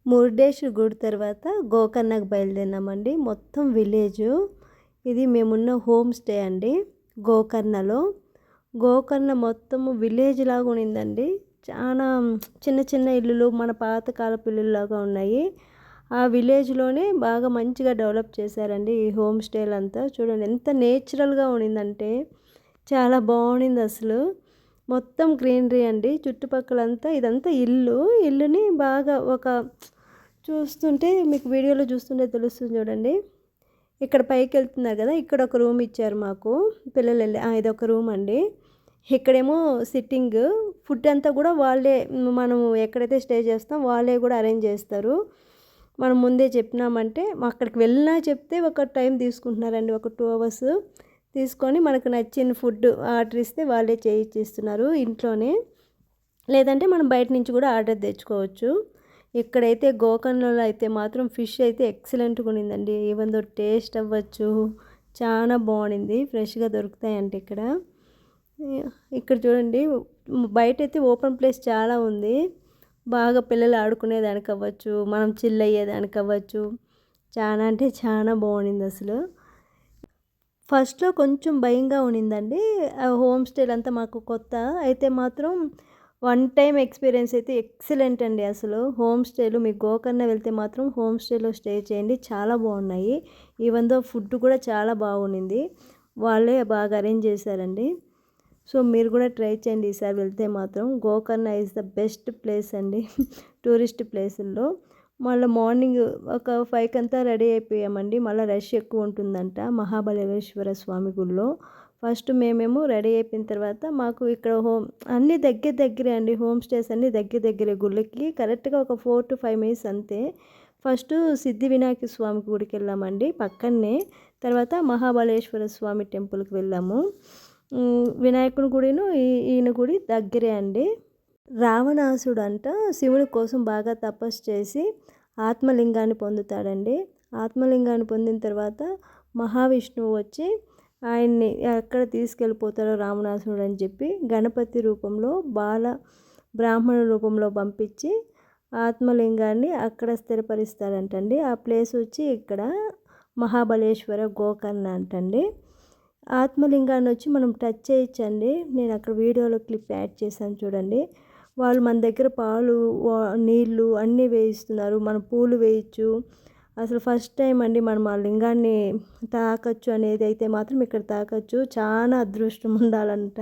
మురుడేశ్వర్ గుడి తర్వాత గోకర్ణకు బయలుదేరినామండి. మొత్తం విలేజు. ఇది మేమున్న హోమ్ స్టే అండి గోకర్ణలో. గోకర్ణ మొత్తము విలేజ్ లాగా ఉన్నిందండి. చాలా చిన్న చిన్న ఇల్లులు మన పాతకాలపు ఇల్లులాగా ఉన్నాయి. ఆ విలేజ్లోనే బాగా మంచిగా డెవలప్ చేశారండి ఈ హోమ్ స్టేలంతా. చూడండి ఎంత నేచురల్గా ఉన్నిందంటే చాలా బాగుండింది అసలు. మొత్తం గ్రీనరీ అండి చుట్టుపక్కలంతా. ఇదంతా ఇల్లుని బాగా ఒక చూస్తుంటే మీకు వీడియోలో చూస్తుంటే తెలుస్తుంది చూడండి. ఇక్కడ పైకి వెళ్తున్నారు కదా, ఇక్కడ ఒక రూమ్ ఇచ్చారు మాకు పిల్లలు వెళ్ళి. ఇదొక రూమ్ అండి. ఇక్కడేమో సిట్టింగ్, ఫుడ్ అంతా కూడా వాళ్ళే, మనం ఎక్కడైతే స్టే చేస్తాం వాళ్ళే కూడా అరేంజ్ చేస్తారు. మనం ముందే చెప్పినామంటే అక్కడికి వెళ్ళినా చెప్తే ఒక టైం తీసుకుంటున్నారండి, ఒక 2 hours తీసుకొని మనకు నచ్చిన ఫుడ్ ఆర్డర్ ఇస్తే వాళ్ళే చేయిస్తున్నారు ఇంట్లోనే. లేదంటే మనం బయట నుంచి కూడా ఆర్డర్ తెచ్చుకోవచ్చు. ఇక్కడైతే గోకర్ణలో అయితే మాత్రం ఫిష్ అయితే ఎక్సలెంట్గా ఉన్నిందండి. ఈవెన్ దో టేస్ట్ అవ్వచ్చు, చాలా బాగుండింది. ఫ్రెష్గా దొరుకుతాయంటే ఇక్కడ. ఇక్కడ చూడండి బయట అయితే ఓపెన్ ప్లేస్ చాలా ఉంది. బాగా పిల్లలు ఆడుకునేదానికి అవ్వచ్చు, మనం చిల్ అయ్యేదానికి అవ్వచ్చు. చాలా అంటే చాలా బాగుండింది అసలు. ఫస్ట్లో కొంచెం భయంగా ఉన్నిందండి. హోమ్ స్టేలు అంతా మాకు కొత్త అయితే మాత్రం వన్ టైం ఎక్స్పీరియన్స్ అయితే ఎక్సలెంట్ అండి అసలు. హోమ్ స్టేలు మీకు గోకర్ణ వెళ్తే మాత్రం హోమ్ స్టేలో స్టే చేయండి, చాలా బాగున్నాయి. ఈవెన్ దో ఫుడ్ కూడా చాలా బాగుండింది, వాళ్ళే బాగా అరేంజ్ చేశారండి. సో మీరు కూడా ట్రై చేయండి ఈసారి వెళ్తే మాత్రం. Gokarna is the best place అండి టూరిస్ట్ ప్లేసుల్లో. మళ్ళీ మార్నింగ్ ఒక 5 కంతా రెడీ అయిపోయామండి. మళ్ళీ రష్ ఎక్కువ ఉంటుందంట మహాబలేశ్వర స్వామి గుడిలో. ఫస్ట్ మేమేమో రెడీ అయిపోయిన తర్వాత మాకు ఇక్కడ అన్నీ దగ్గరే అండి. హోమ్ స్టేస్ అన్నీ దగ్గరే గుళ్ళకి. కరెక్ట్గా ఒక 4 to 5 minutes అంతే. ఫస్ట్ సిద్ధి వినాయక స్వామి గుడికి వెళ్ళామండి పక్కనే. తర్వాత మహాబలేశ్వర స్వామి టెంపుల్కి వెళ్ళాము. వినాయకుని గుడిను ఈయన గుడి దగ్గరే అండి. రావణాసుడు అంట శివుడి కోసం బాగా తపస్సు చేసి ఆత్మలింగాన్ని పొందుతాడండి. ఆత్మలింగాన్ని పొందిన తర్వాత మహావిష్ణువు వచ్చి ఆయన్ని ఎక్కడ తీసుకెళ్ళిపోతారో రావణాసుడు అని చెప్పి గణపతి రూపంలో బ్రాహ్మణ రూపంలో పంపించి ఆత్మలింగాన్ని అక్కడ స్థిరపరుస్తారంటండి. ఆ ప్లేస్ వచ్చి ఇక్కడ మహాబలేశ్వర గోకర్ణ అంటండి. ఆత్మలింగాన్ని వచ్చి మనం టచ్ చేయొచ్చండి. నేను అక్కడ వీడియోలో క్లిప్ యాడ్ చేశాను చూడండి. వాళ్ళు మన దగ్గర పాలు నీళ్ళు అన్నీ వేయిస్తున్నారు, మనం పూలు వేయచ్చు. అసలు ఫస్ట్ టైం అండి మనం ఆ లింగాన్ని తాకచ్చు అనేది అయితే మాత్రం ఇక్కడ తాకచ్చు. చాలా అదృష్టం ఉండాలంట.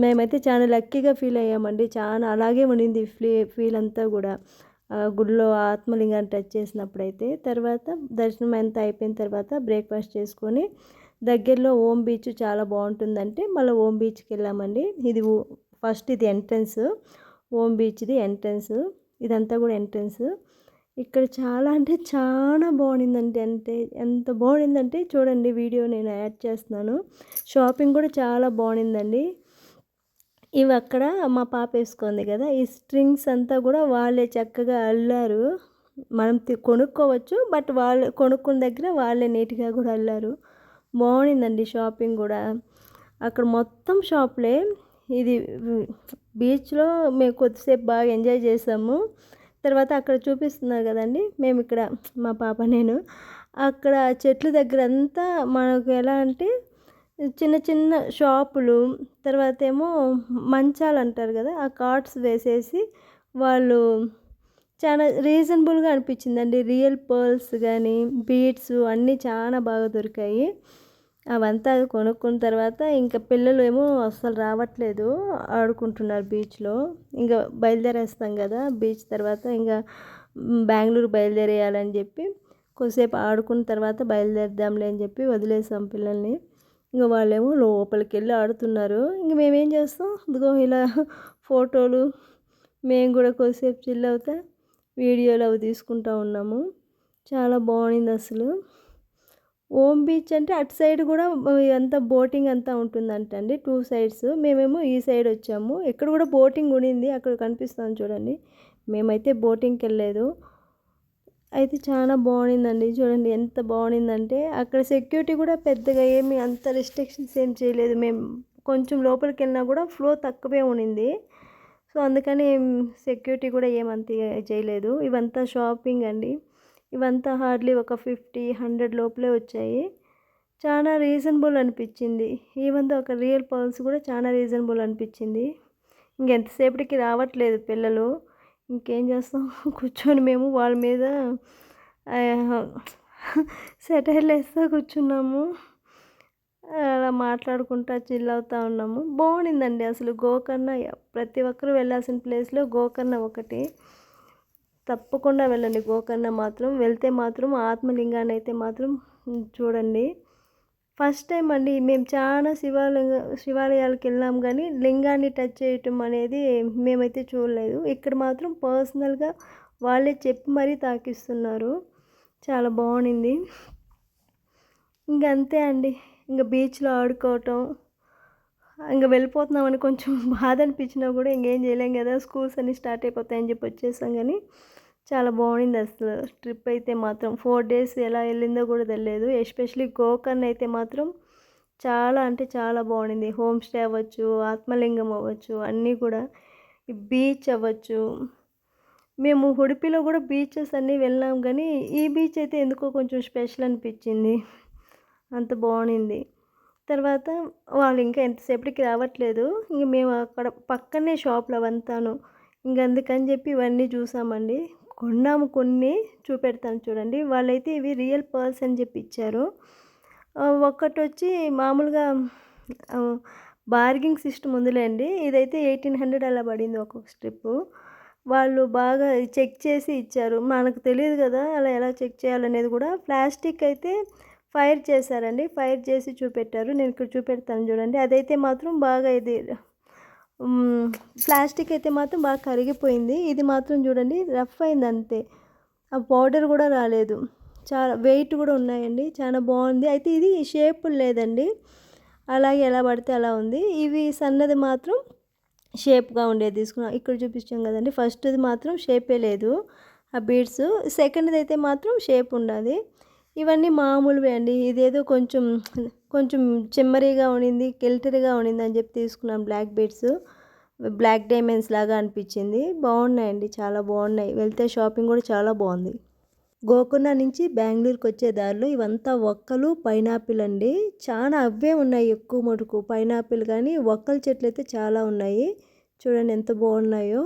మేమైతే చాలా లక్కీగా ఫీల్ అయ్యామండి. చాలా అలాగే ఉండింది ఫీల్ అంతా కూడా గుడిలో ఆత్మలింగాన్ని టచ్ చేసినప్పుడైతే. తర్వాత దర్శనం అంతా అయిపోయిన తర్వాత బ్రేక్ఫాస్ట్ చేసుకొని దగ్గరలో ఓం బీచ్ చాలా బాగుంటుందంటే మళ్ళీ ఓం బీచ్కి వెళ్ళామండి. ఇది ఫస్ట్ ఇది ఎంట్రన్స్, ఓం బీచ్ది ఎంట్రన్స్. ఇదంతా కూడా ఎంట్రన్స్. ఇక్కడ చాలా అంటే చాలా బాగుండిందండి. అంటే ఎంత బాగుండిందంటే చూడండి, వీడియో నేను యాడ్ చేస్తున్నాను. షాపింగ్ కూడా చాలా బాగుండిందండి. ఇవి అక్కడ మా పాప వేసుకుంది కదా, ఈ స్ట్రింగ్స్ అంతా కూడా వాళ్ళే చక్కగా అల్లారు. మనం కొనుక్కోవచ్చు, బట్ వాళ్ళు కొనుక్కున్న దగ్గర వాళ్ళే నీట్గా కూడా అల్లారు. బాగుండిందండి షాపింగ్ కూడా. అక్కడ మొత్తం షాప్లే. ఇది బీచ్లో మేము కొద్దిసేపు బాగా ఎంజాయ్ చేసాము. తర్వాత అక్కడ చూపిస్తున్నారు కదండి, మేము ఇక్కడ మా పాప నేను అక్కడ చెట్ల దగ్గర అంతా మనకు ఎలా అంటే చిన్న చిన్న షాపులు, తర్వాత ఏమో మంచాలు అంటారు కదా, ఆ కార్డ్స్ వేసేసి వాళ్ళు చాలా రీజనబుల్గా అనిపించిందండి. రియల్ పర్ల్స్ కానీ బీడ్స్ అన్నీ చాలా బాగా దొరికాయి. అవంతా కొనుక్కున్న తర్వాత ఇంకా పిల్లలు ఏమో అస్సలు రావట్లేదు, ఆడుకుంటున్నారు బీచ్లో. ఇంకా బయలుదేరేస్తాం కదా బీచ్ తర్వాత, ఇంకా బెంగళూరు బయలుదేరేయాలని చెప్పి కొద్దిసేపు ఆడుకున్న తర్వాత బయలుదేరదాంలే అని చెప్పి వదిలేసాం పిల్లల్ని. ఇంకా వాళ్ళేమో లోపలికి వెళ్ళి ఆడుతున్నారు. ఇంక మేమేం చేస్తాం, ఇదిగో ఇలా ఫోటోలు, మేము కూడా కొద్దిసేపు చిల్ అవుతా వీడియోలు అవి తీసుకుంటూ ఉన్నాము. చాలా బాగుంది అసలు. ఓం బీచ్ అంటే అటు సైడ్ కూడా అంతా బోటింగ్ అంతా ఉంటుందంటండి, 2 sides. మేమేమో ఈ సైడ్ వచ్చాము. ఇక్కడ కూడా బోటింగ్ ఉండింది, అక్కడ కనిపిస్తాను చూడండి. మేమైతే బోటింగ్కి వెళ్ళలేదు. అయితే చాలా బాగుండిందండి. చూడండి ఎంత బాగుండిందంటే అక్కడ సెక్యూరిటీ కూడా పెద్దగా ఏమి అంత రెస్ట్రిక్షన్స్ ఏం చేయలేదు. మేము కొంచెం లోపలికి వెళ్ళినా కూడా ఫ్లో తక్కువే ఉండింది. సో సో అందుకని సెక్యూరిటీ కూడా ఏమంత చేయలేదు. ఇవంతా షాపింగ్ అండి. ఇవంతా హార్డ్లీ ఒక 50, 100 లోపలే వచ్చాయి. చాలా రీజనబుల్ అనిపించింది. ఈవెన్ దో ఒక రియల్ పర్ల్స్ కూడా చాలా రీజనబుల్ అనిపించింది. ఇంకెంతసేపటికి రావట్లేదు పిల్లలు. ఇంకేం చేస్తాం కూర్చొని మేము వాళ్ళ మీద సెటైర్లు వేస్తా కూర్చున్నాము. అలా మాట్లాడుకుంటా చిల్ అవుతా ఉన్నాము. బాగుండిందండి అసలు గోకర్ణ. ప్రతి ఒక్కరు వెళ్ళాల్సిన ప్లేస్లో గోకర్ణ ఒకటి. తప్పకుండా వెళ్ళండి గోకర్ణ మాత్రం. వెళ్తే మాత్రం ఆత్మలింగాన్ని అయితే మాత్రం చూడండి. ఫస్ట్ టైం అండి మేము చాలా శివాలయాలకు వెళ్ళాం కానీ లింగాన్ని టచ్ చేయటం అనేది మేమైతే చూడలేదు. ఇక్కడ మాత్రం పర్సనల్గా వాళ్ళే చెప్పి మరీ తాకిస్తున్నారు. చాలా బాగుండింది. అంతే అండి. బీచ్లో ఆడుకోవటం. వెళ్ళిపోతున్నామని కొంచెం బాధ అనిపించినా కూడా ఇంకేం చేయలేం కదా, స్కూల్స్ అన్నీ స్టార్ట్ అయిపోతాయని చెప్పి వచ్చేసాం. కానీ చాలా బాగుండింది అసలు ట్రిప్ అయితే మాత్రం. 4 డేస్ ఎలా వెళ్ళిందో కూడా తెలియదు. ఎస్పెషలీ గోకర్ణ అయితే మాత్రం చాలా అంటే చాలా బాగుండింది. హోమ్ స్టే అవ్వచ్చు, ఆత్మలింగం అవ్వచ్చు, అన్నీ కూడా, బీచ్ అవ్వచ్చు. మేము ఉడిపిలో కూడా బీచెస్ అన్నీ వెళ్ళాం కానీ ఈ బీచ్ అయితే ఎందుకో కొంచెం స్పెషల్ అనిపించింది. అంత బాగుండింది. తర్వాత వాళ్ళు ఇంకా ఎంతసేపటికి రావట్లేదు. మేము అక్కడ పక్కనే షాపులు అవంతాను. అందుకని చెప్పి ఇవన్నీ చూసామండి. కొన్నాము, కొన్ని చూపెడతాను చూడండి. వాళ్ళైతే ఇవి రియల్ పర్ల్స్ అని చెప్పి ఇచ్చారు. ఒక్కటొచ్చి మామూలుగా బార్గింగ్ సిస్టమ్ ఉందిలేండి. ఇదైతే 1800 అలా పడింది ఒక్కొక్క స్ట్రిప్పు. వాళ్ళు బాగా చెక్ చేసి ఇచ్చారు. మనకు తెలియదు కదా అలా ఎలా చెక్ చేయాలనేది కూడా. ప్లాస్టిక్ అయితే ఫైర్ చేశారండి. ఫైర్ చేసి చూపెట్టారు. నేను ఇక్కడ చూపెడతాను చూడండి. అదైతే మాత్రం బాగా ఇది ప్లాస్టిక్ అయితే మాత్రం బాగా కరిగిపోయింది. ఇది మాత్రం చూడండి రఫ్ అయింది అంతే. ఆ పౌడర్ కూడా రాలేదు. చాలా వెయిట్ కూడా ఉన్నాయండి. చాలా బాగుంది. అయితే ఇది షేప్ లేదండి, అలాగే ఎలా పడితే అలా ఉంది. ఇవి సన్నది మాత్రం షేప్గా ఉండేది తీసుకున్నాం. ఇక్కడ చూపించాం కదండి, ఫస్ట్ది మాత్రం షేపే లేదు ఆ బీడ్స్. సెకండ్ది అయితే మాత్రం షేప్ ఉండాలి. ఇవన్నీ మామూలువే అండి. ఇదేదో కొంచెం కొంచెం చిమ్మరీగా ఉండింది, కిల్టరీగా ఉండింది అని చెప్పి తీసుకున్నాం. బ్లాక్ బీడ్స్, బ్లాక్ డైమండ్స్ లాగా అనిపించింది. బాగున్నాయండి, చాలా బాగున్నాయి. వెళ్తే షాపింగ్ కూడా చాలా బాగుంది. గోకర్ణ నుంచి బెంగళూరుకి వచ్చే దారిలో ఇవంతా ఒక్కలు, పైనాపిల్ అండి. చాలా అవే ఉన్నాయి ఎక్కువ మటుకు. పైనాపిల్ కానీ ఒక్కల చెట్లు అయితే చాలా ఉన్నాయి. చూడండి ఎంత బాగున్నాయో.